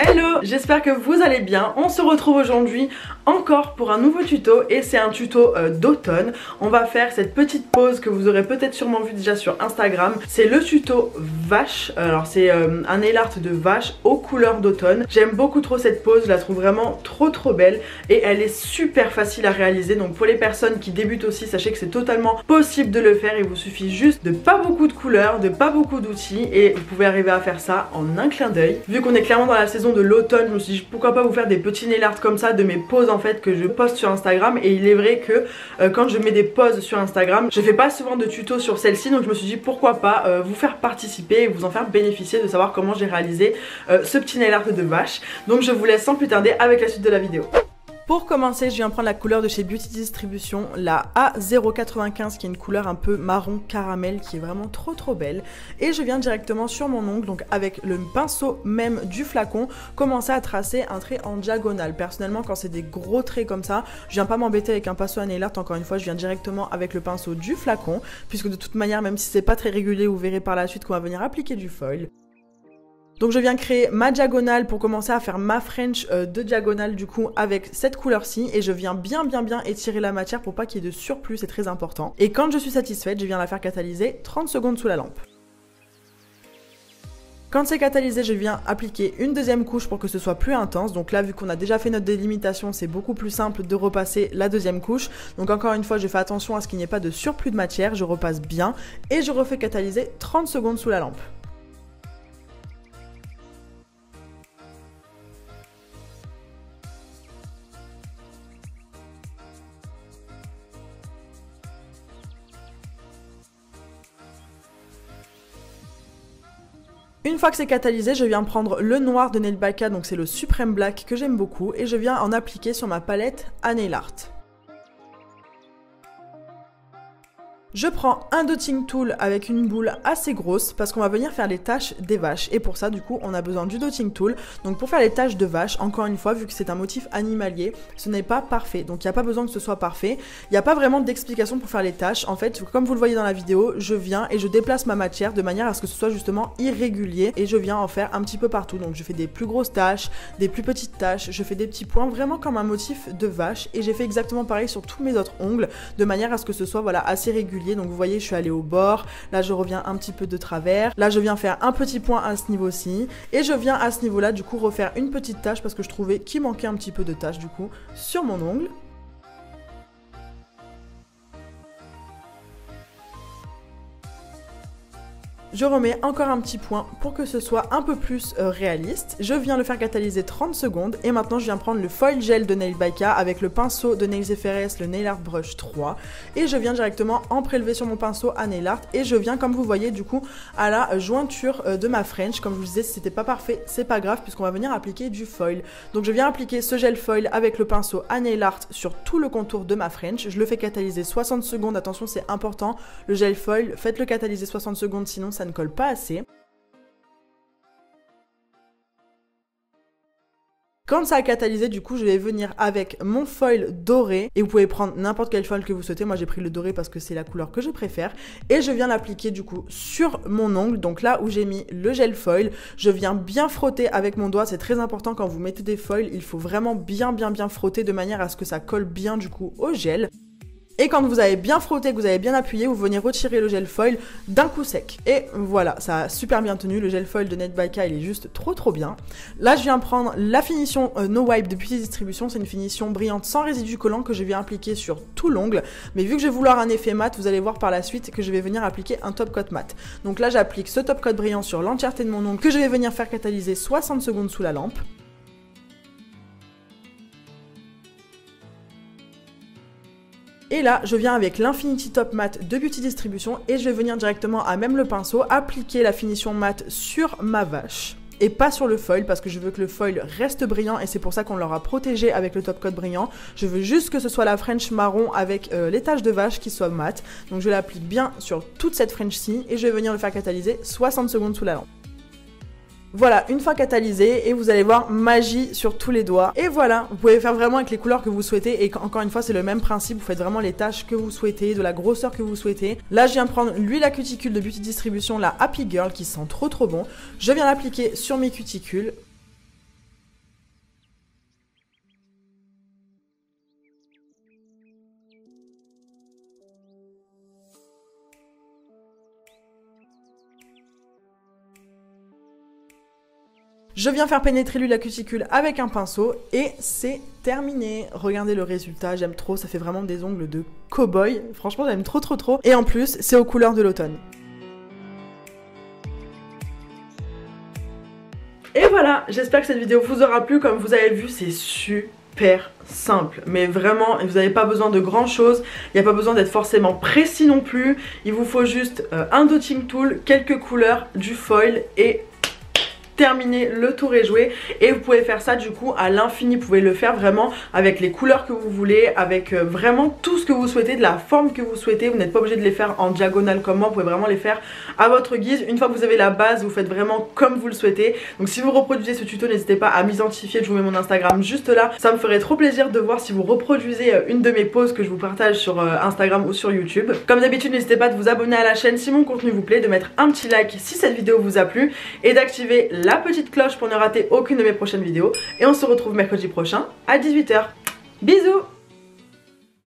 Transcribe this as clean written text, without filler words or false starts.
Hello, j'espère que vous allez bien. On se retrouve aujourd'hui encore pour un nouveau tuto et c'est un tuto d'automne. On va faire cette petite pose que vous aurez peut-être sûrement vu déjà sur Instagram. C'est le tuto vache. Alors c'est un nail art de vache aux couleurs d'automne. J'aime beaucoup trop cette pose, je la trouve vraiment trop belle et elle est super facile à réaliser. Donc pour les personnes qui débutent aussi, sachez que c'est totalement possible de le faire. Il vous suffit juste de pas beaucoup de couleurs, de pas beaucoup d'outils et vous pouvez arriver à faire ça en un clin d'œil. Vu qu'on est clairement dans la saison de l'automne, je me suis dit pourquoi pas vous faire des petits nail art comme ça de mes poses en fait que je poste sur Instagram. Et il est vrai que quand je mets des poses sur Instagram, je fais pas souvent de tutos sur celle-ci, donc je me suis dit pourquoi pas vous faire participer et vous en faire bénéficier de savoir comment j'ai réalisé ce petit nail art de vache. Donc je vous laisse sans plus tarder avec la suite de la vidéo. Pour commencer, je viens prendre la couleur de chez Beauty Distribution, la A095 qui est une couleur un peu marron caramel qui est vraiment trop belle. Et je viens directement sur mon ongle, donc avec le pinceau même du flacon, commencer à tracer un trait en diagonale. Personnellement, quand c'est des gros traits comme ça, je viens pas m'embêter avec un pinceau à nail art, encore une fois, je viens directement avec le pinceau du flacon, puisque de toute manière, même si c'est pas très régulier, vous verrez par la suite qu'on va venir appliquer du foil. Donc je viens créer ma diagonale pour commencer à faire ma French de diagonale du coup avec cette couleur-ci et je viens bien étirer la matière pour pas qu'il y ait de surplus, c'est très important. Et quand je suis satisfaite, je viens la faire catalyser 30 secondes sous la lampe. Quand c'est catalysé, je viens appliquer une deuxième couche pour que ce soit plus intense. Donc là, vu qu'on a déjà fait notre délimitation, c'est beaucoup plus simple de repasser la deuxième couche. Donc encore une fois, je fais attention à ce qu'il n'y ait pas de surplus de matière, je repasse bien et je refais catalyser 30 secondes sous la lampe. Une fois que c'est catalysé, je viens prendre le noir de Nail by K, donc c'est le Supreme Black que j'aime beaucoup, et je viens en appliquer sur ma palette à nail art. Je prends un dotting tool avec une boule assez grosse parce qu'on va venir faire les taches des vaches et pour ça du coup on a besoin du dotting tool. Donc pour faire les taches de vache, encore une fois vu que c'est un motif animalier, ce n'est pas parfait, donc il n'y a pas besoin que ce soit parfait. Il n'y a pas vraiment d'explication pour faire les taches. En fait, comme vous le voyez dans la vidéo, je viens et je déplace ma matière de manière à ce que ce soit justement irrégulier et je viens en faire un petit peu partout. Donc je fais des plus grosses taches, des plus petites taches, je fais des petits points vraiment comme un motif de vache et j'ai fait exactement pareil sur tous mes autres ongles de manière à ce que ce soit voilà assez régulier. Donc vous voyez, je suis allée au bord, là je reviens un petit peu de travers, là je viens faire un petit point à ce niveau-ci et je viens à ce niveau-là du coup refaire une petite tache parce que je trouvais qu'il manquait un petit peu de tache du coup sur mon ongle. Je remets encore un petit point pour que ce soit un peu plus réaliste. Je viens le faire catalyser 30 secondes et maintenant je viens prendre le foil gel de Nail by K avec le pinceau de Nails FRS, le Nail Art Brush 3 et je viens directement en prélever sur mon pinceau à nail art et je viens comme vous voyez du coup à la jointure de ma French. Comme je vous disais, si c'était pas parfait, c'est pas grave puisqu'on va venir appliquer du foil. Donc je viens appliquer ce gel foil avec le pinceau à nail art sur tout le contour de ma French. Je le fais catalyser 60 secondes, attention c'est important, le gel foil, faites-le catalyser 60 secondes sinon ça ne colle pas assez. Quand ça a catalysé, du coup, je vais venir avec mon foil doré et vous pouvez prendre n'importe quel foil que vous souhaitez. Moi, j'ai pris le doré parce que c'est la couleur que je préfère et je viens l'appliquer du coup sur mon ongle. Donc là où j'ai mis le gel foil, je viens bien frotter avec mon doigt. C'est très important quand vous mettez des foils, il faut vraiment bien frotter de manière à ce que ça colle bien du coup au gel. Et quand vous avez bien frotté, que vous avez bien appuyé, vous venez retirer le gel foil d'un coup sec. Et voilà, ça a super bien tenu. Le gel foil de Nail by K, il est juste trop bien. Là, je viens prendre la finition No Wipe de Beauty Distribution. C'est une finition brillante sans résidu collant que je viens appliquer sur tout l'ongle. Mais vu que je vais vouloir un effet mat, vous allez voir par la suite que je vais venir appliquer un top coat mat. Donc là, j'applique ce top coat brillant sur l'entièreté de mon ongle que je vais venir faire catalyser 60 secondes sous la lampe. Et là, je viens avec l'Infinity Top Matte de Beauty Distribution et je vais venir directement à même le pinceau appliquer la finition matte sur ma vache. Et pas sur le foil parce que je veux que le foil reste brillant et c'est pour ça qu'on l'aura protégé avec le top coat brillant. Je veux juste que ce soit la French marron avec les taches de vache qui soient mates. Donc je l'applique bien sur toute cette French-ci et je vais venir le faire catalyser 60 secondes sous la lampe. Voilà, une fois catalysé et vous allez voir magie sur tous les doigts. Et voilà, vous pouvez faire vraiment avec les couleurs que vous souhaitez et encore une fois c'est le même principe, vous faites vraiment les tâches que vous souhaitez, de la grosseur que vous souhaitez. Là je viens prendre l'huile à cuticule de Beauty Distribution, la Happy Girl qui sent trop bon. Je viens l'appliquer sur mes cuticules. Je viens faire pénétrer l'huile à cuticule avec un pinceau et c'est terminé. Regardez le résultat, j'aime trop, ça fait vraiment des ongles de cow-boy. Franchement, j'aime trop. Et en plus, c'est aux couleurs de l'automne. Et voilà, j'espère que cette vidéo vous aura plu. Comme vous avez vu, c'est super simple, mais vraiment vous n'avez pas besoin de grand chose, il n'y a pas besoin d'être forcément précis non plus, il vous faut juste un dotting tool, quelques couleurs, du foil et terminé, le tour est joué. Et vous pouvez faire ça du coup à l'infini, vous pouvez le faire vraiment avec les couleurs que vous voulez, avec vraiment tout ce que vous souhaitez, de la forme que vous souhaitez. Vous n'êtes pas obligé de les faire en diagonale comme moi, vous pouvez vraiment les faire à votre guise. Une fois que vous avez la base, vous faites vraiment comme vous le souhaitez. Donc si vous reproduisez ce tuto, n'hésitez pas à m'identifier, je vous mets mon Instagram juste là, ça me ferait trop plaisir de voir si vous reproduisez une de mes poses que je vous partage sur Instagram ou sur YouTube. Comme d'habitude, n'hésitez pas de vous abonner à la chaîne si mon contenu vous plaît, de mettre un petit like si cette vidéo vous a plu et d'activer la petite cloche pour ne rater aucune de mes prochaines vidéos. Et on se retrouve mercredi prochain à 18 h. Bisous!